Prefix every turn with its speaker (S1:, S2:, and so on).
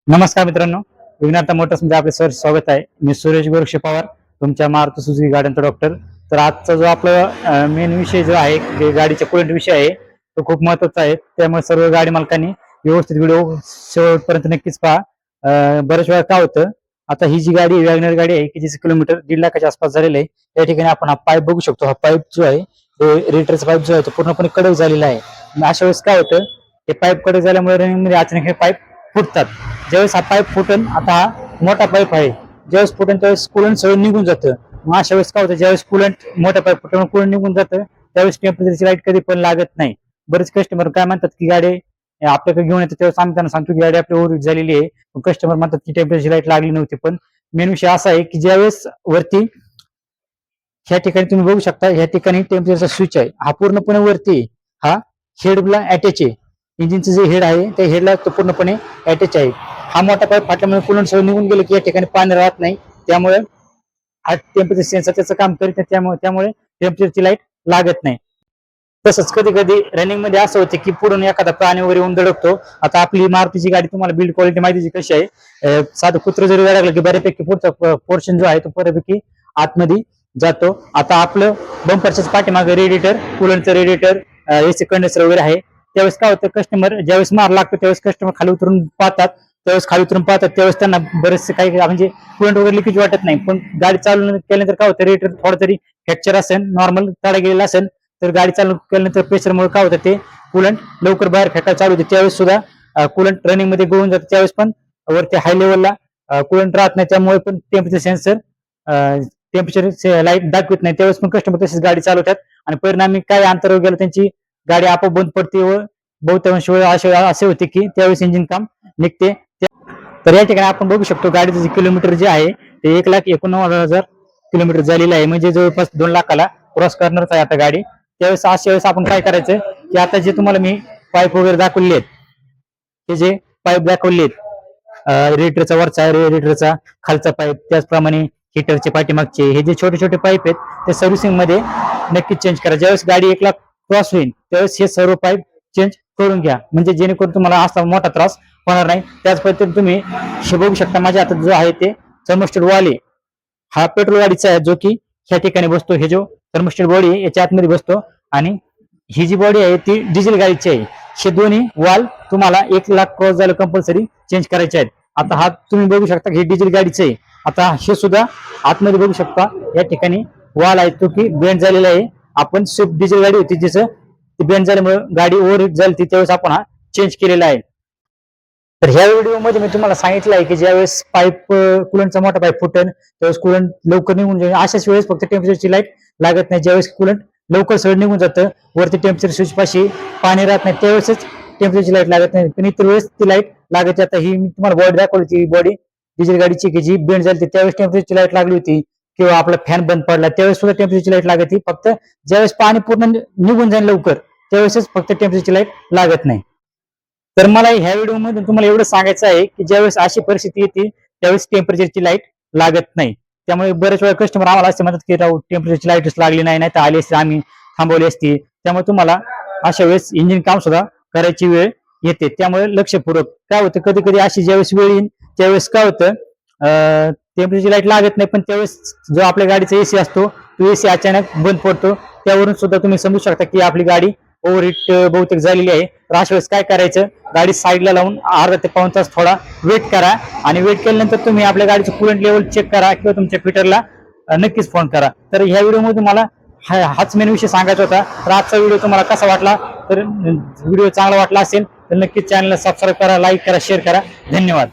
S1: नमस्कार मित्रांनो, विघ्नार्थ मोटर्स मध्ये आपले सर स्वागत आहे. मी सुरेश गोरक्ष पवार, तुमच्या मारुती सुझुकी गाड्यांचा डॉक्टर. तर आजचा जो आपला मेन विषय जो आहे गाडीचा कुलंट विषय आहे तो खूप महत्वाचा आहे. त्यामुळे सर्व गाडी मालकांनी व्यवस्थित व्हिडिओ शेवटपर्यंत नक्कीच पहा. बऱ्याच वेळा काय होतं, आता ही जी गाडी वॅगनर गाडी आहे की जिचे किलोमीटर 1.5 लाखाच्या आसपास झालेलं आहे, त्या ठिकाणी आपण हा पाईप बघू शकतो. हा पाईप जो आहे रेटरचा पाईप जो आहे तो पूर्णपणे कडक झालेला आहे. अशा वेळेस काय होतं, हे पाईप कडक झाल्यामुळे रनिंग मध्ये अचानक हे पाईप फुटतात. ज्यावेळेस हा पाईप फुटन, आता हा मोठा पाईप आहे, ज्यावेळेस फुटन त्यावेळेस कुलंट सगळं निघून जातं. मग अशा वेळेस काय होतं, ज्यावेळेस कुलंट मोठा पाईप फुटून कुलंट निघून जातं त्यावेळेस टेम्परेचरची लाईट कधी पण लागत नाही. बरेच कस्टमर काय म्हणतात की गाडी आपल्याकडे घेऊन येतात, त्यावेळेस आम्ही त्यांना सांगतो की गाडी आपली ओव्हरहीट झालेली आहे. कस्टमर म्हणतात की टेम्परेचर लाईट लागली नव्हती. पण मेन विषय असा आहे की ज्यावेळेस वरती ह्या ठिकाणी तुम्ही बघू शकता, ह्या ठिकाणी टेम्परेचरचा स्विच आहे, हा पूर्णपणे वरती हा हेडला अटॅच आहे. इंजिनचं जे हेड आहे त्या हेडला तो पूर्णपणे अटॅच आहे. हा मोठा पाईप फाटल्यामुळे कुलंट सगळं निघून गेलं की या ठिकाणी पाणी राहत नाही. त्यामुळे हा टेम्परेचर सेन्सर त्याचं काम करीत नाही. त्यामुळे टेम्परेचरची लाईट लागत नाही. तसंच कधी कधी रनिंग मध्ये असं होते की पुढून एखादा प्राणी वगैरे येऊन धडकतो. आता आपली मारुतीची गाडी तुम्हाला बिल्ड क्वालिटी माहितीची कशी आहे, साधं कुत्र जरी धडकलं की बऱ्यापैकी पुढचा पोर्शन जो आहे तो बऱ्यापैकी आतमध्ये जातो. आता आपलं बंपरच्याच पाठीमागे रेडिएटर, कुलंटचं रेडिएटर, एसी कंडेन्सर वगैरे आहे. त्यावेळेस काय होतं, कस्टमर ज्यावेळेस मार लागतो त्यावेळेस कस्टमर खाली उतरून पाहतात. त्यावेळेस त्यांना बरेचसे काही म्हणजे कुलंट वगैरे लिकेज वाटत नाही. पण गाडी चालू केल्यानंतर काय होतं, रेडिएटर थोडा तरी फ्रॅक्चर असेल, नॉर्मल तडा गेलेला असेल तर गाडी चालू केल्यानंतर प्रेशरमुळे काय होतं, ते कुलंट लवकर बाहेर फेकायला चालू होते. त्यावेळेस सुद्धा कुलंट रनिंग मध्ये गळून जातं. त्यावेळेस पण वरती हाय लेवलला कुलंट राहत नाही. त्यामुळे पण टेम्परेचर लाईट दाखवत नाही. त्यावेळेस पण कस्टमर तशीच गाडी चालवतात आणि परिणामी काय अंतरावर गेलं त्यांची गाडी आपोआप बंद पडते व बहुतांश वेळ असे होते की त्यावेळेस इंजिन काम निघते. तर या ठिकाणी आपण बघू शकतो गाडीचं जे किलोमीटर जे आहे ते 1,89,000 किलोमीटर झालेलं आहे. म्हणजे जवळपास 2 लाखाला क्रॉस करणारच आहे आता गाडी. त्यावेळेस अशा वेळेस आपण काय करायचं की आता जे तुम्हाला मी पाईप वगैरे दाखवले आहेत, हे जे पाईप दाखवले आहेत, रेडिएटरचा वरचा, रेडिएटरचा खालचा पाईप, त्याचप्रमाणे हिटरचे पाठीमागचे हे जे छोटे छोटे पाईप आहेत ते सर्व्हिसिंग मध्ये नक्कीच चेंज करा. ज्यावेळेस गाडी 1 लाख क्रॉस होईल त्यावेळेस हे सर्व पाईप चेंज करून घ्या, म्हणजे जेणेकरून तुम्हाला असा मोठा त्रास होणार नाही. त्याच पद्धतीने तुम्ही हे बघू शकता, माझ्या हातात जो आहे ते थर्मोस्टेट वाले, हा पेट्रोल गाडीचा आहे, जो की ह्या ठिकाणी बसतो. हे जो थर्मोस्टेट बॉडी आहे याच्या आतमध्ये बसतो आणि ही जी बॉडी आहे ती डिझेल गाडीची आहे. हे दोन्ही वाल तुम्हाला 1 लाख क्रॉस झालं कंपल्सरी चेंज करायचे आहेत. आता हा तुम्ही बघू शकता हे डिझेल गाडीचं आहे. आता हे सुद्धा आतमध्ये बघू शकता, या ठिकाणी वाल आहे तो की बेंड झालेला आहे. आपण स्विफ्ट डिझेल गाडी होती जिचं ती बेंड झाल्यामुळे गाडी ओव्हरहीट झाली, त्यावेळेस आपण हा चेंज केलेला आहे. तर ह्या व्हिडिओमध्ये मी तुम्हाला सांगितलं आहे की ज्यावेळेस पाईप कुलंटचा मोठा पाईप फुटेल त्यावेळेस कुलंट लवकर निघून जाईल. अशाच वेळेस फक्त टेम्परेचरची लाईट लागत नाही. ज्यावेळेस कुलंट लवकर सगळं निघून जातं, वरती टेम्परेचर स्विच पाशी पाणी राहत नाही, त्यावेळेसच टेम्परेचरची लाईट लागत नाही. पण इतर वेळेस ती लाईट लागते. आता ही मी तुम्हाला बॉडी दाखवली, ती बॉडी डिझेल गाडीची की जी बेंड झाली त्यावेळेस टेम्परेचरची लाईट लागली होती, किंवा आपला फॅन बंद पडला त्यावेळेस सुद्धा टेम्परेचरची लाईट लागत. फक्त ज्यावेळेस पाणी पूर्ण निघून जाईल लवकर त्यावेळेसच फक्त टेम्परेचरची लाईट लागत नाही. तर मला ह्या व्हिडिओमध्ये तुम्हाला एवढं सांगायचं आहे की ज्यावेळेस अशी परिस्थिती येते त्यावेळेस टेम्परेचरची लाईट लागत नाही. त्यामुळे बरेच वेळा कस्टमर आम्हाला असे म्हणतात की राहू टेम्परेचरची लाईटच लागली नाही, नाही तर आली असती आम्ही थांबवली असती. त्यामुळे तुम्हाला अशा वेळेस इंजिन काम सुद्धा करायची वेळ येते. त्यामुळे लक्षपूर्वक काय होतं, कधी कधी अशी ज्यावेळेस वेळ येईल त्यावेळेस काय होतं, टेम्परेचर लाईट लागत नाही, पण त्यावेळेस जो आपल्या गाडीचा एसी असतो तो एसी अचानक बंद पडतो. त्यावरून सुद्धा तुम्ही समजू शकता की आपली गाडी ओव्हरहीट बहुतेक झालेली आहे. तर अशा वेळेस काय करायचं, गाडी साईडला लावून अर्धा ते पाऊण तास थोडा वेट करा आणि वेट केल्यानंतर तुम्ही आपल्या गाडीचं कुलंट लेवल चेक करा किंवा तुमच्या फिटरला नक्कीच फोन करा. तर ह्या व्हिडिओमध्ये मला हाच मेन विषय सांगायचा होता. तर आजचा व्हिडिओ तुम्हाला कसा वाटला, तर व्हिडिओ चांगला वाटला असेल तर नक्कीच चॅनलला सबस्क्राईब करा, लाईक करा, शेअर करा. धन्यवाद.